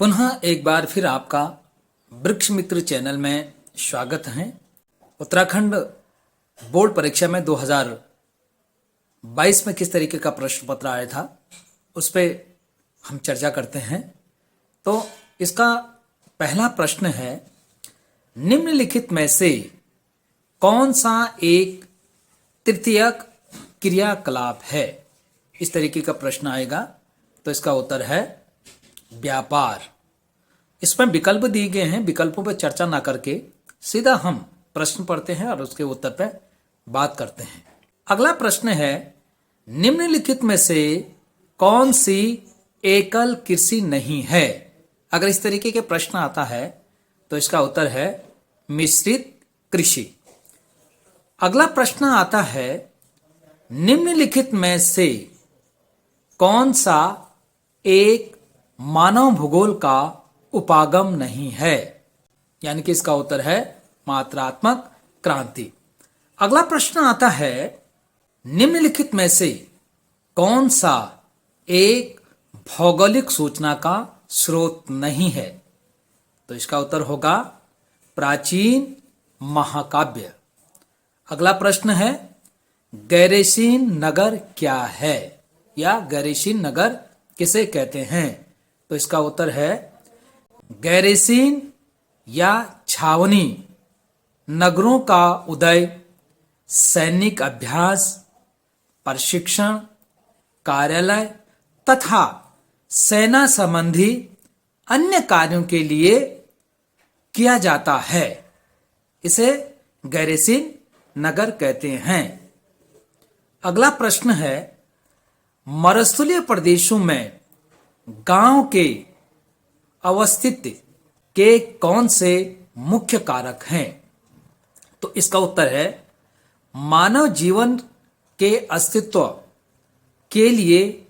पुनः एक बार फिर आपका वृक्ष मित्र चैनल में स्वागत है। उत्तराखंड बोर्ड परीक्षा में 2022 में किस तरीके का प्रश्न पत्र आया था उस पे हम चर्चा करते हैं। तो इसका पहला प्रश्न है, निम्नलिखित में से कौन सा एक तृतीयक क्रियाकलाप है। इस तरीके का प्रश्न आएगा तो इसका उत्तर है व्यापार। इसमें विकल्प दिए गए हैं, विकल्पों पर चर्चा ना करके सीधा हम प्रश्न पढ़ते हैं और उसके उत्तर पर बात करते हैं। अगला प्रश्न है, निम्नलिखित में से कौन सी एकल कृषि नहीं है। अगर इस तरीके के प्रश्न आता है तो इसका उत्तर है मिश्रित कृषि। अगला प्रश्न आता है, निम्नलिखित में से कौन सा एक मानव भूगोल का उपागम नहीं है, यानी कि इसका उत्तर है मात्रात्मक क्रांति। अगला प्रश्न आता है, निम्नलिखित में से कौन सा एक भौगोलिक सूचना का स्रोत नहीं है। तो इसका उत्तर होगा प्राचीन महाकाव्य। अगला प्रश्न है, गैरेसिन नगर क्या है या गैरेसिन नगर किसे कहते हैं। तो इसका उत्तर है गैरेसिन या छावनी नगरों का उदय, सैनिक अभ्यास, प्रशिक्षण, कार्यालय तथा सेना संबंधी अन्य कार्यों के लिए किया जाता है, इसे गैरेसिन नगर कहते हैं। अगला प्रश्न है, मरुस्थलीय प्रदेशों में गांव के अवस्थिति के कौन से मुख्य कारक हैं। तो इसका उत्तर है मानव जीवन के अस्तित्व के लिए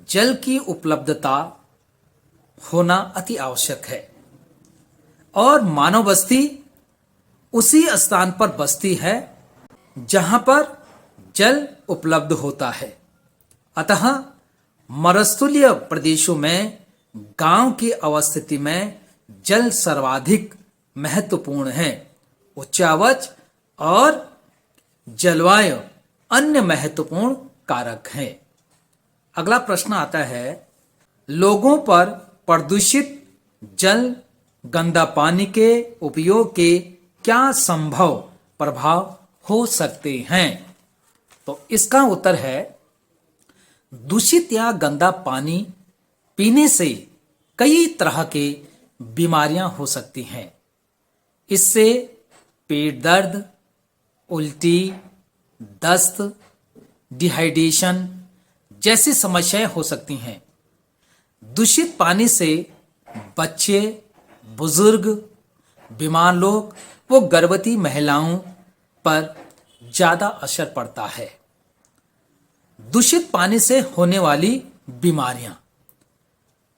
जल की उपलब्धता होना अति आवश्यक है और मानव बस्ती उसी स्थान पर बसती है जहां पर जल उपलब्ध होता है। अतः मरुस्थलीय प्रदेशों में गांव की अवस्थिति में जल सर्वाधिक महत्वपूर्ण है। उच्चावच और जलवायु अन्य महत्वपूर्ण कारक हैं। अगला प्रश्न आता है, लोगों पर प्रदूषित जल, गंदा पानी के उपयोग के क्या संभव प्रभाव हो सकते हैं। तो इसका उत्तर है दूषित या गंदा पानी पीने से कई तरह के बीमारियां हो सकती हैं। इससे पेट दर्द, उल्टी, दस्त, डिहाइड्रेशन जैसी समस्याएं हो सकती हैं। दूषित पानी से बच्चे, बुजुर्ग, बीमार लोग व गर्भवती महिलाओं पर ज्यादा असर पड़ता है। दूषित पानी से होने वाली बीमारियां,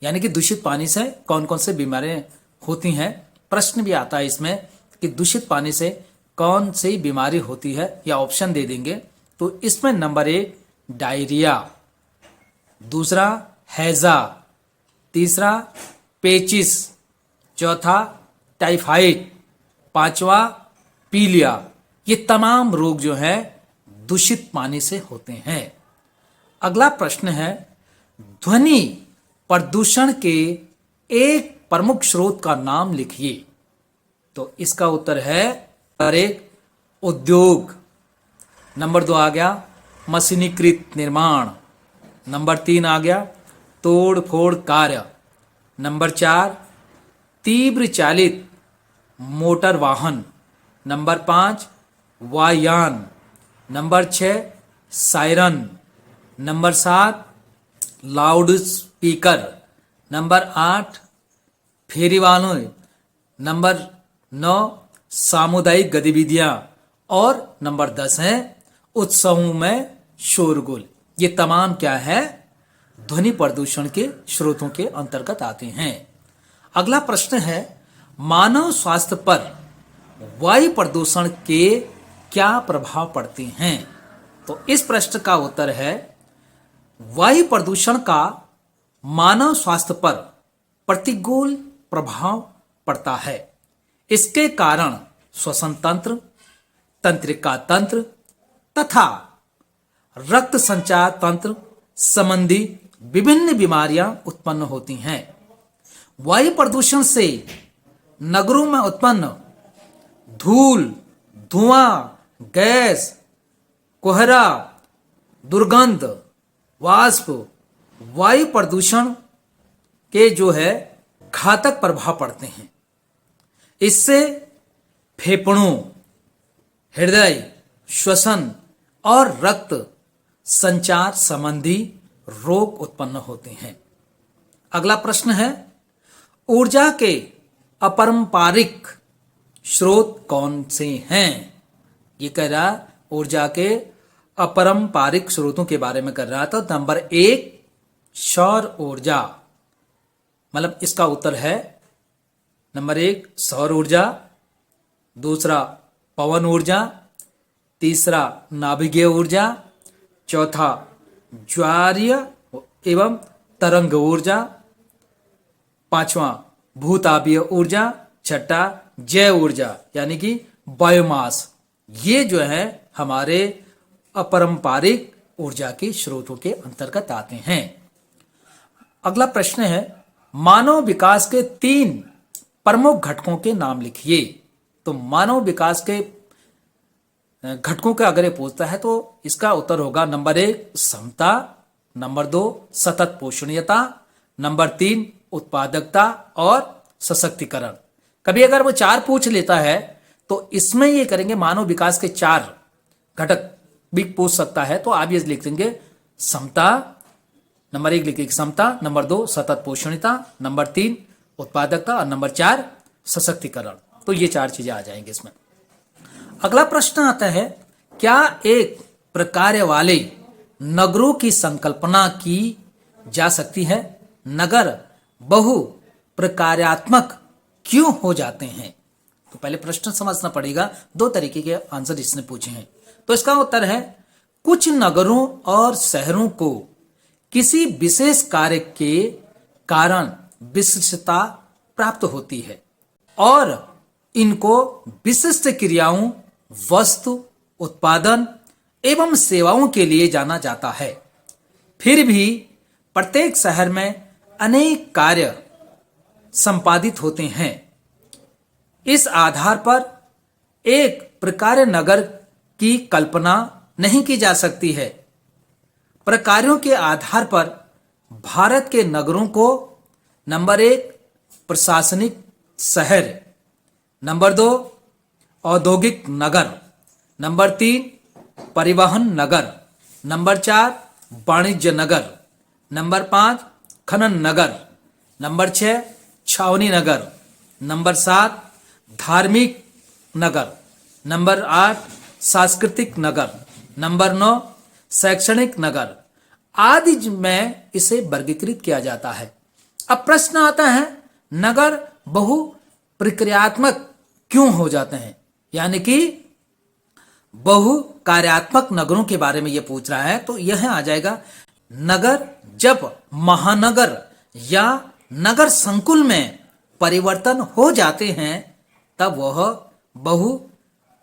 यानी कि दूषित पानी से कौन कौन से बीमारियां होती हैं। प्रश्न भी आता है इसमें कि दूषित पानी से कौन सी बीमारी होती है, या ऑप्शन दे देंगे। तो इसमें नंबर 1 डायरिया, दूसरा हैजा, तीसरा पेचिस, चौथा टाइफाइड, पांचवा पीलिया। ये तमाम रोग जो है दूषित पानी से होते हैं। अगला प्रश्न है, ध्वनि प्रदूषण के एक प्रमुख स्रोत का नाम लिखिए। तो इसका उत्तर है नंबर 1 उद्योग, नंबर 2 आ गया मशीनीकृत निर्माण, नंबर 3 आ गया तोड़ फोड़ कार्य, नंबर 4 तीव्र चालित मोटर वाहन, नंबर 5 वायुयान, number 6 siren, number 7 loud speaker, number 8 फेरी वालों, नंबर 9 सामुदायिक गतिविधियां और नंबर 10 है उत्सवों में शोरगुल। ये तमाम क्या है, ध्वनि प्रदूषण के स्रोतों के अंतर्गत आते हैं। अगला प्रश्न है, मानव स्वास्थ्य पर वायु प्रदूषण के क्या प्रभाव पड़ते हैं। तो इस प्रश्न का उत्तर है वायु प्रदूषण का मानव स्वास्थ्य पर प्रतिकूल प्रभाव पड़ता है। इसके कारण श्वसन तंत्र, तंत्रिका तंत्र तथा रक्त संचार तंत्र संबंधी विभिन्न बीमारियां उत्पन्न होती हैं। वायु प्रदूषण से नगरों में उत्पन्न धूल, धुआं, गैस, कोहरा, दुर्गंध, वाष्प, वायु प्रदूषण के जो है घातक प्रभाव पड़ते हैं। इससे फेफड़ों, हृदय, श्वसन और रक्त संचार संबंधी रोग उत्पन्न होते हैं। अगला प्रश्न है, ऊर्जा के अपारंपरिक स्रोत कौन से हैं? ये कह रहा ऊर्जा के अपारंपरिक स्रोतों के बारे में कर रहा था। नंबर 1 सौर ऊर्जा, मतलब इसका उत्तर है नंबर 1 सौर ऊर्जा, दूसरा पवन ऊर्जा, तीसरा नाभिकीय ऊर्जा, चौथा ज्वारीय एवं तरंग ऊर्जा, पांचवा भूतापीय ऊर्जा, छठा जैव ऊर्जा यानी कि बायोमास। ये जो है हमारे अपारंपरिक ऊर्जा के स्रोतों के अंतर्गत आते हैं। अगला प्रश्न है, मानव विकास के 3 प्रमुख घटकों के नाम लिखिए। तो मानव विकास के घटकों का अगर ये पूछता है तो इसका उत्तर होगा नंबर 1 समता, नंबर 2 सतत पोषणीयता, नंबर 3 उत्पादकता और सशक्तिकरण। कभी अगर वो 4 पूछ लेता है तो इसमें ये करेंगे मानव विकास के 4 घटक भी पूछ सकता है। तो आप ये लिख देंगे समता, नंबर 1 लिखिए समता, नंबर 2 सतत पोषणीयता, नंबर 3 उत्पादकता और नंबर 4 सशक्तिकरण। तो ये 4 चीजें आ जाएंगे इसमें। अगला प्रश्न आता है, क्या एक प्रकार वाले नगरों की संकल्पना की जा सकती है? नगर बहु प्रकारात्मक क्यों हो जाते हैं? तो पहले प्रश्न समझना पड़ेगा। 2 तरीके के आंसर इसने पूछे हैं। तो इसका उत्तर है, कुछ नगरों और शहरों को किसी विशेष कार्य के कारण विशिष्टता प्राप्त होती है और इनको विशिष्ट क्रियाओं, वस्तु, उत्पादन एवं सेवाओं के लिए जाना जाता है। फिर भी प्रत्येक शहर में अनेक कार्य संपादित होते हैं। इस आधार पर एक प्रकार नगर की कल्पना नहीं की जा सकती है। प्रकारों के आधार पर भारत के नगरों को नंबर 1 प्रशासनिक शहर, नंबर 2 औद्योगिक नगर, नंबर 3 परिवहन नगर, नंबर 4 वाणिज्य नगर, नंबर 5 खनन नगर, नंबर 6 छावनी नगर, नंबर 7 धार्मिक नगर, नंबर 8 सांस्कृतिक नगर, नंबर 9 शैक्षणिक नगर आदि में इसे वर्गीकृत किया जाता है। अब प्रश्न आता है, नगर बहु प्रक्रियात्मक क्यों हो जाते हैं? यानी कि बहु कार्यात्मक नगरों के बारे में यह पूछ रहा है। तो यह आ जाएगा, नगर जब महानगर या नगर संकुल में परिवर्तन हो जाते हैं तब वह बहु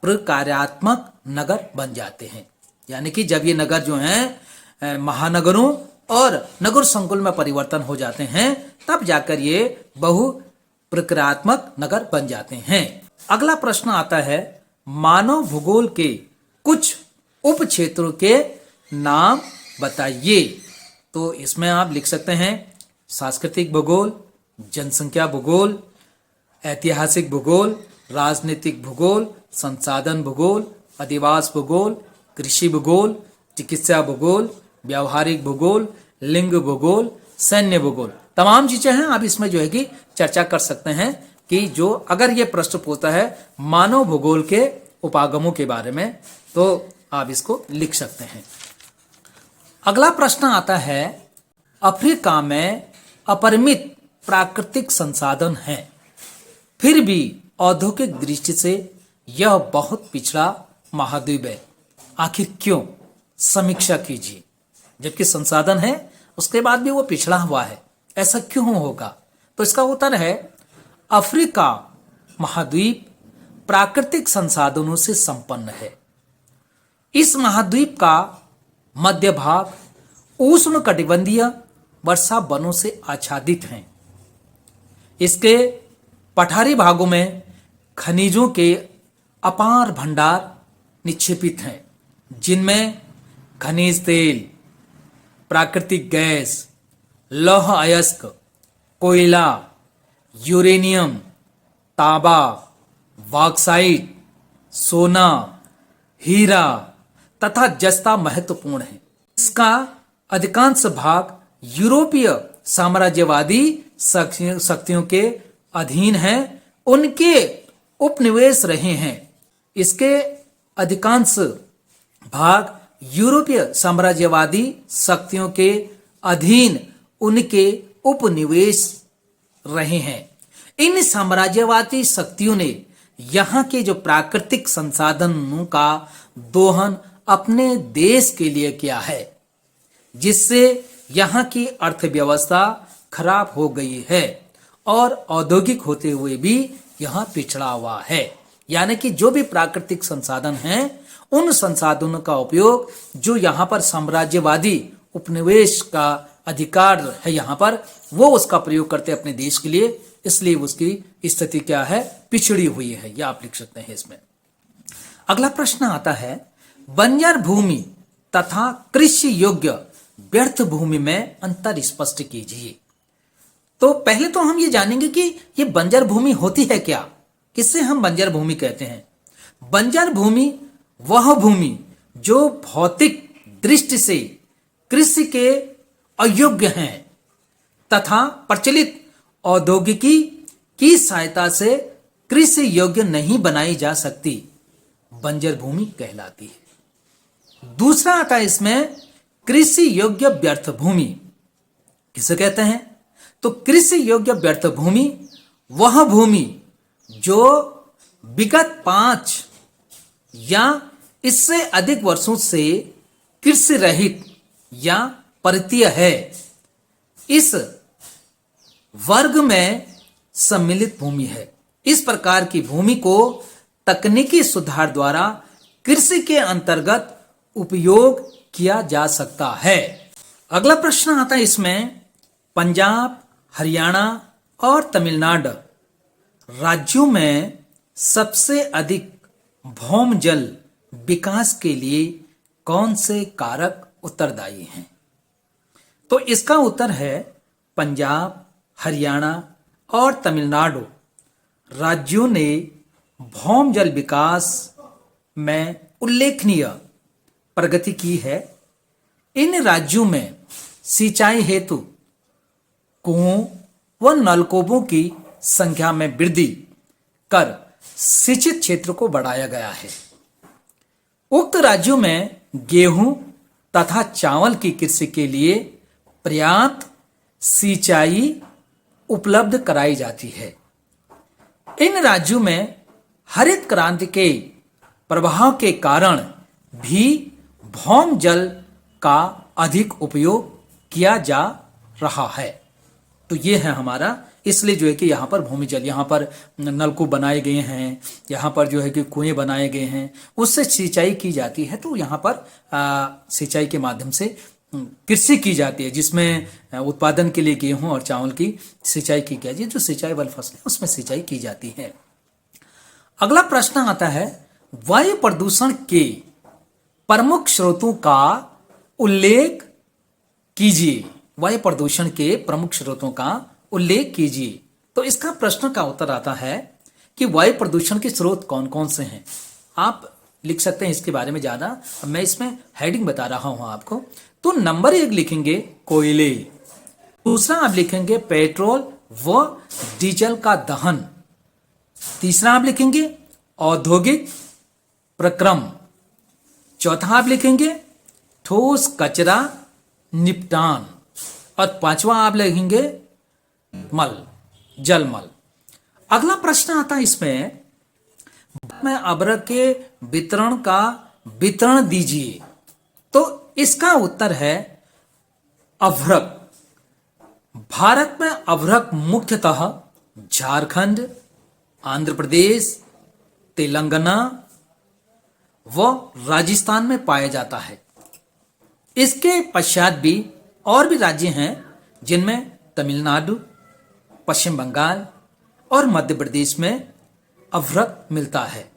प्रकारात्मक नगर बन जाते हैं। यानी कि जब ये नगर जो हैं महानगरों और नगर संकुल में परिवर्तन हो जाते हैं तब जाकर ये बहु प्रकारात्मक नगर बन जाते हैं। अगला प्रश्न आता है, मानव भूगोल के कुछ उप क्षेत्रों के नाम बताइए। तो इसमें आप लिख सकते हैं सांस्कृतिक भूगोल, जनसंख्या भूगोल, ऐतिहासिक भूगोल, राजनीतिक भूगोल, संसाधन भूगोल, अधिवास भूगोल, कृषि भूगोल, चिकित्सा भूगोल, व्यावहारिक भूगोल, लिंग भूगोल, सैन्य भूगोल। तमाम चीजें हैं। आप इसमें जो है कि चर्चा कर सकते हैं कि जो अगर ये प्रश्न पूछता है मानव भूगोल के उपागमों के बारे में तो आप इसको लिख सकते हैं। अगला प्रश्न आता है, अफ्रीका में अपरिमित प्राकृतिक संसाधन हैं, फिर भी औद्योगिक दृष्टि से यह बहुत पिछड़ा महाद्वीप है, आखिर क्यों? समीक्षा कीजिए। जबकि संसाधन है उसके बाद भी वो पिछड़ा हुआ है, ऐसा क्यों होगा? तो इसका उत्तर है अफ्रीका महाद्वीप प्राकृतिक संसाधनों से संपन्न है। इस महाद्वीप का मध्य भाग उष्णकटिबंधीय वर्षा वनों से आच्छादित है। इसके पठारी भागों में खनिजों के अपार भंडार निक्षेपित हैं, जिनमें खनिज तेल, प्राकृतिक गैस, लौह अयस्क, कोयला, यूरेनियम, तांबा, बॉक्साइट, सोना, हीरा तथा जस्ता महत्वपूर्ण है। इसका अधिकांश भाग यूरोपीय साम्राज्यवादी शक्तियों के अधीन है, उनके उपनिवेश रहे हैं। इसके अधिकांश भाग यूरोपीय साम्राज्यवादी शक्तियों के अधीन उनके उपनिवेश रहे हैं। इन साम्राज्यवादी शक्तियों ने यहाँ के जो प्राकृतिक संसाधनों का दोहन अपने देश के लिए किया है, जिससे यहाँ की अर्थव्यवस्था खराब हो गई है और औद्योगिक होते हुए भी यहाँ पिछड़ा हुआ है। यानी कि जो भी प्राकृतिक संसाधन हैं, उन संसाधनों का उपयोग जो यहाँ पर साम्राज्यवादी उपनिवेश का अधिकार है यहाँ पर, वो उसका प्रयोग करते हैं अपने देश के लिए, इसलिए उसकी स्थिति क्या है, पिछड़ी हुई है। यह आप लिख सकते हैं इसमें। अगला प्रश्न आता है, बंजर भूमि तथा कृषि योग्य व्यर्थ भूमि में अंतर स्पष्ट कीजिए। तो पहले तो हम ये जानेंगे कि ये बंजर भूमि होती है क्या, किससे हम बंजर भूमि कहते हैं। बंजर भूमि वह भूमि जो भौतिक दृष्टि से कृषि के अयोग्य हैं तथा प्रचलित औद्योगिकी की सहायता से कृषि योग्य नहीं बनाई जा सकती, बंजर भूमि कहलाती है। दूसरा आता है इसमें कृषि योग्य व्यर्थ भूमि, किसे कहते हैं। तो कृषि योग्य व्यर्थ भूमि वह भूमि जो विगत 5 या इससे अधिक वर्षों से कृषि रहित या परितीय है, इस वर्ग में सम्मिलित भूमि है। इस प्रकार की भूमि को तकनीकी सुधार द्वारा कृषि के अंतर्गत उपयोग किया जा सकता है। अगला प्रश्न आता है इसमें, पंजाब, हरियाणा और तमिलनाडु राज्यों में सबसे अधिक भौम जल विकास के लिए कौन से कारक उत्तरदायी हैं। तो इसका उत्तर है पंजाब, हरियाणा और तमिलनाडु राज्यों ने भौम जल विकास में उल्लेखनीय प्रगति की है। इन राज्यों में सिंचाई हेतु कुओं व नलकूपों की संख्या में वृद्धि कर सिंचित क्षेत्र को बढ़ाया गया है। उक्त राज्यों में गेहूं तथा चावल की कृषि के लिए पर्याप्त सिंचाई उपलब्ध कराई जाती है। इन राज्यों में हरित क्रांति के प्रभाव के कारण भी भौम जल का अधिक उपयोग किया जा रहा है। तो ये है हमारा, इसलिए जो है कि यहाँ पर भूमि जल, यहाँ पर नलकूप बनाए गए हैं, यहाँ पर जो है कि कुएं बनाए गए हैं, उससे सिंचाई की जाती है। तो यहाँ पर सिंचाई के माध्यम से कृषि की जाती है, जिसमें उत्पादन के लिए गेहूं और चावल की सिंचाई की जाती है। जो सिंचाई वाली फसलें उसमें सिंचाई की जाती है। अगला प्रश्न आता है, वायु प्रदूषण के प्रमुख स्रोतों का उल्लेख कीजिए। वायु प्रदूषण के प्रमुख स्रोतों का उल्लेख कीजिए। तो इसका प्रश्न का उत्तर आता है कि वायु प्रदूषण के स्रोत कौन कौन से हैं। आप लिख सकते हैं इसके बारे में ज्यादा, मैं इसमें हेडिंग बता रहा हूं आपको। तो नंबर 1 लिखेंगे कोयले, दूसरा आप लिखेंगे पेट्रोल व डीजल का दहन, तीसरा आप लिखेंगे औद्योगिक प्रक्रम, चौथा आप लिखेंगे ठोस कचरा निपटान, और पांचवा आप लिखेंगे मल, जलमल। अगला प्रश्न आता है इसमें, में अभ्रक के वितरण का वितरण दीजिए। तो इसका उत्तर है अभ्रक भारत में अभ्रक मुख्यतः झारखंड, आंध्र प्रदेश, तेलंगाना व राजस्थान में पाया जाता है। इसके पश्चात भी और भी राज्य हैं जिनमें तमिलनाडु, पश्चिम बंगाल और मध्य प्रदेश में अभ्रक मिलता है।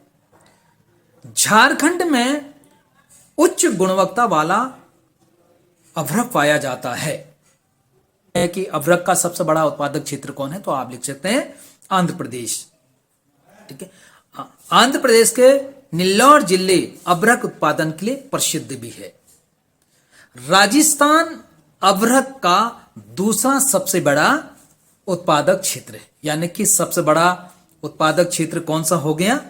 झारखंड में उच्च गुणवत्ता वाला अभ्रक पाया जाता है कि अभ्रक का सबसे बड़ा उत्पादक क्षेत्र कौन है, तो आप लिख सकते हैं आंध्र प्रदेश। ठीक है, आंध्र प्रदेश के नेल्लौर जिले अभ्रक उत्पादन के लिए प्रसिद्ध भी है। राजस्थान अभ्रक का दूसरा सबसे बड़ा उत्पादक क्षेत्र है, यानी कि सबसे बड़ा उत्पादक क्षेत्र कौन सा हो गया,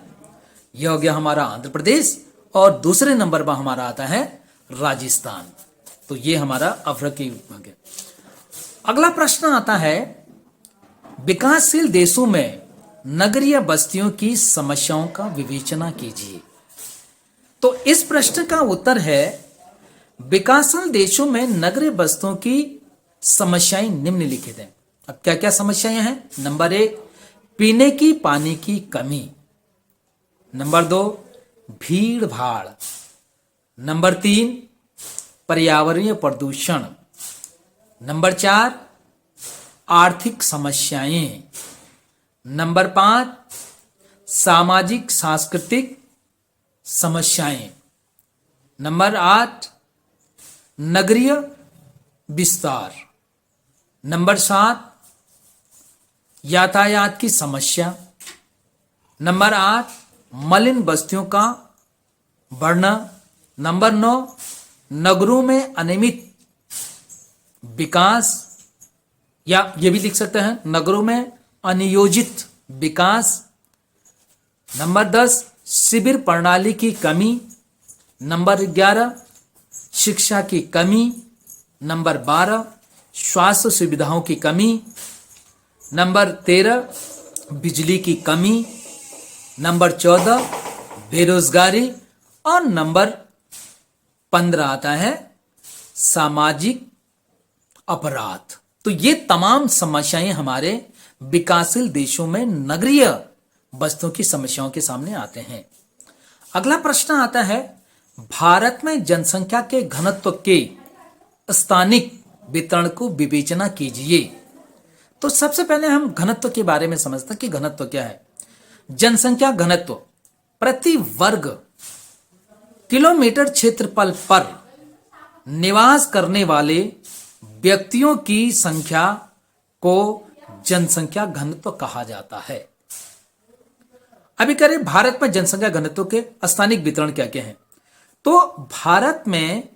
यह हो गया हमारा आंध्र प्रदेश, और दूसरे नंबर पर हमारा आता है राजस्थान। तो ये हमारा अभ्रक की विभाग है। अगला प्रश्न आता है, विकासशील देशों में नगरीय बस्तियों की समस्याओं का विवेचना कीजिए। तो इस प्रश्न का उत्तर है, विकासशील देशों में नगरीय बस्तियों की समस्याएं निम्नलिखित हैं। अब क्या क्या समस्याएं हैं? नंबर 1, पीने की पानी की कमी। नंबर 2, भीड़ भाड़। नंबर 3, पर्यावरणीय प्रदूषण। नंबर 4, आर्थिक समस्याएं। नंबर 5, सामाजिक सांस्कृतिक समस्याएं। नंबर 8, नगरीय विस्तार। नंबर 7, यातायात की समस्या। नंबर 8, मलिन बस्तियों का बढ़ना। नंबर 9, नगरों में अनियमित विकास, या ये भी लिख सकते हैं नगरों में अनियोजित विकास। नंबर 10, शिविर प्रणाली की कमी। नंबर 11, शिक्षा की कमी। नंबर 12, स्वास्थ्य सुविधाओं की कमी। नंबर 13, बिजली की कमी। नंबर 14, बेरोजगारी। और नंबर 15 आता है सामाजिक अपराध। तो ये तमाम समस्याएं हमारे विकासशील देशों में नगरीय बस्तियों की समस्याओं के सामने आते हैं। अगला प्रश्न आता है, भारत में जनसंख्या के घनत्व के स्थानिक वितरण को विवेचना कीजिए। तो सबसे पहले हम घनत्व के बारे में समझते हैं कि घनत्व क्या है। जनसंख्या घनत्व प्रति वर्ग किलोमीटर क्षेत्रफल पर निवास करने वाले व्यक्तियों की संख्या को जनसंख्या घनत्व कहा जाता है। अभी करें भारत में जनसंख्या घनत्व के स्थानिक वितरण क्या क्या है। तो भारत में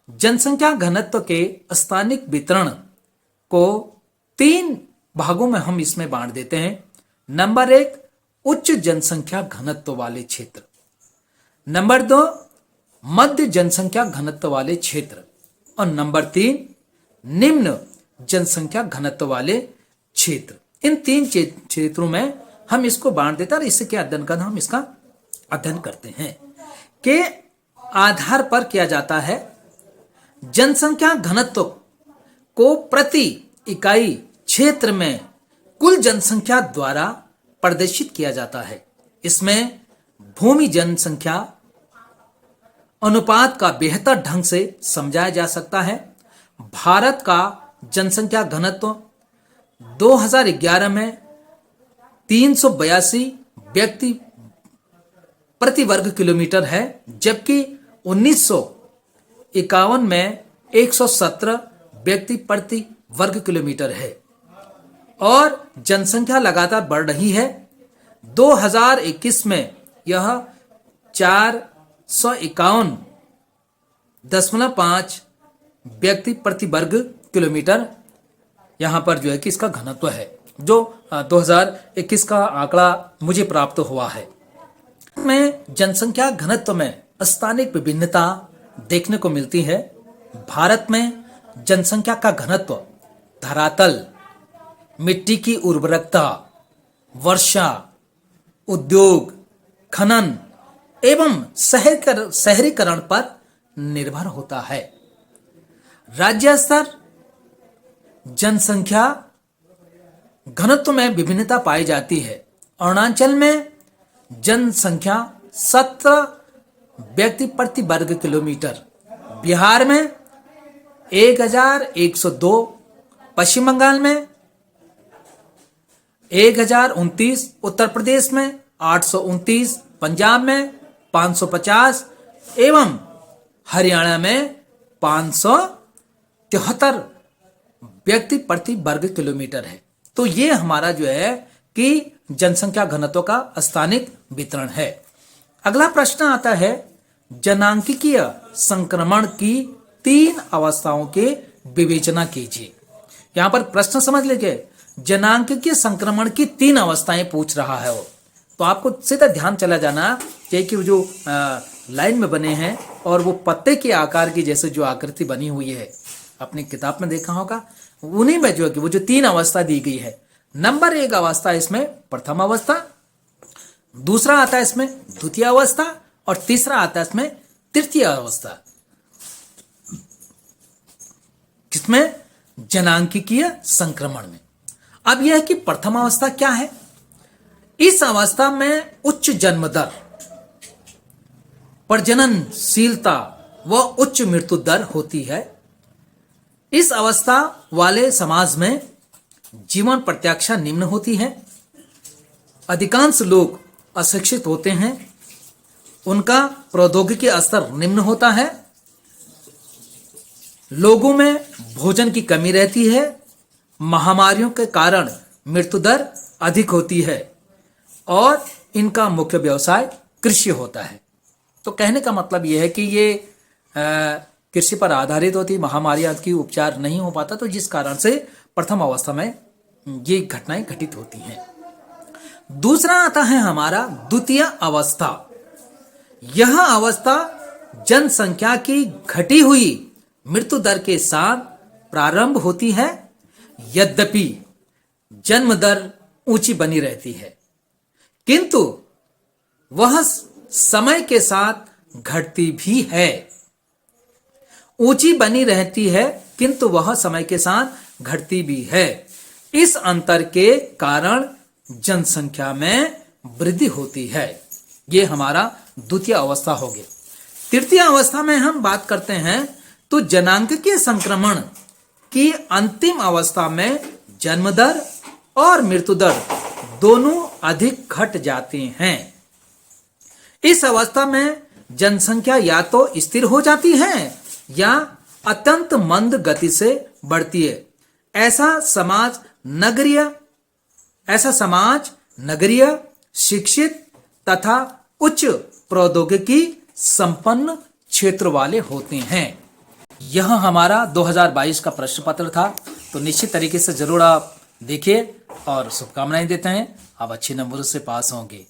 जनसंख्या घनत्व के स्थानिक वितरण को 3 भागों में हम इसमें बांट देते हैं। नंबर 1, उच्च जनसंख्या घनत्व वाले क्षेत्र। नंबर 2, मध्य जनसंख्या घनत्व वाले क्षेत्र। और नंबर 3, निम्न जनसंख्या घनत्व वाले क्षेत्र। इन 3 क्षेत्रों में हम इसको बांट देते हैं और इससे क्या अध्ययन करना, हम इसका अध्ययन करते हैं के आधार पर किया जाता है। जनसंख्या घनत्व को प्रति इकाई क्षेत्र में कुल जनसंख्या द्वारा प्रदर्शित किया जाता है। इसमें भूमि जनसंख्या अनुपात का बेहतर ढंग से समझाया जा सकता है। भारत का जनसंख्या घनत्व 2011 में 382 व्यक्ति प्रति वर्ग किलोमीटर है, जबकि 1951 में 117 व्यक्ति प्रति वर्ग किलोमीटर है। और जनसंख्या लगातार बढ़ रही है। 2021 में यह 451.5 व्यक्ति प्रति वर्ग किलोमीटर यहां पर जो है कि इसका घनत्व है, जो 2021 का आंकड़ा मुझे प्राप्त हुआ है। में जनसंख्या घनत्व में स्थानिक विभिन्नता देखने को मिलती है। भारत में जनसंख्या का घनत्व धरातल, मिट्टी की उर्वरकता, वर्षा, उद्योग, खनन एवं शहरीकरण पर निर्भर होता है। राज्य स्तर जनसंख्या घनत्व में विभिन्नता पाई जाती है। अरुणाचल में जनसंख्या 17 व्यक्ति प्रति वर्ग किलोमीटर, बिहार में 1102, पश्चिम बंगाल में 1029, उत्तर प्रदेश में 829, पंजाब में 550 एवं हरियाणा में 573 व्यक्ति प्रति वर्ग किलोमीटर है। तो ये हमारा जो है कि जनसंख्या घनत्व का स्थानिक वितरण है। अगला प्रश्न आता है, जनांकीय संक्रमण की 3 अवस्थाओं के विवेचना कीजिए। यहां पर प्रश्न समझ लीजिए, जनांकीय संक्रमण की 3 अवस्थाएं पूछ रहा है वो। तो आपको सीधा ध्यान चला जाना चाहिए कि वो जो लाइन में बने हैं और वो पत्ते के आकार की जैसे जो आकृति बनी हुई है, अपनी किताब में देखा होगा, उन्हीं में जो है कि वो जो 3 अवस्था दी गई है। नंबर 1 अवस्था इसमें प्रथम अवस्था, दूसरा आता है इसमें द्वितीय अवस्था और तीसरा आता है इसमें तृतीय अवस्था। किसमें? जनांकीय संक्रमण में। अब यह है कि प्रथम अवस्था क्या है? इस अवस्था में उच्च जन्म दर, प्रजननशीलता व उच्च मृत्यु दर होती है। इस अवस्था वाले समाज में जीवन प्रत्याशा निम्न होती है। अधिकांश लोग अशिक्षित होते हैं। उनका प्रौद्योगिकी स्तर निम्न होता है। लोगों में भोजन की कमी रहती है। महामारियों के कारण मृत्यु दर अधिक होती है और इनका मुख्य व्यवसाय कृषि होता है। तो कहने का मतलब यह है कि ये कृषि पर आधारित होती, महामारी आदि की उपचार नहीं हो पाता, तो जिस कारण से प्रथम अवस्था में ये घटनाएं घटित होती हैं। दूसरा आता है हमारा द्वितीय अवस्था। यह अवस्था जनसंख्या की घटी हुई मृत्यु दर के साथ प्रारंभ होती है, यद्यपि जन्म दर ऊंची बनी रहती है, किंतु वह समय के साथ घटती भी है। ऊंची बनी रहती है किंतु वह समय के साथ घटती भी है। इस अंतर के कारण जनसंख्या में वृद्धि होती है। यह हमारा द्वितीय अवस्था हो गई। तृतीय अवस्था में हम बात करते हैं तो जनांकीय संक्रमण की अंतिम अवस्था में जन्म दर और मृत्यु दर दोनों अधिक घट जाते हैं। इस अवस्था में जनसंख्या या तो स्थिर हो जाती है या अत्यंत मंद गति से बढ़ती है। ऐसा समाज नगरीय, शिक्षित तथा उच्च प्रौद्योगिकी संपन्न क्षेत्र वाले होते हैं। यह हमारा 2022 का प्रश्न पत्र था। तो निश्चित तरीके से जरूर आप देखिए और शुभकामनाएं देते हैं, आप अच्छे नंबरों से पास होंगे।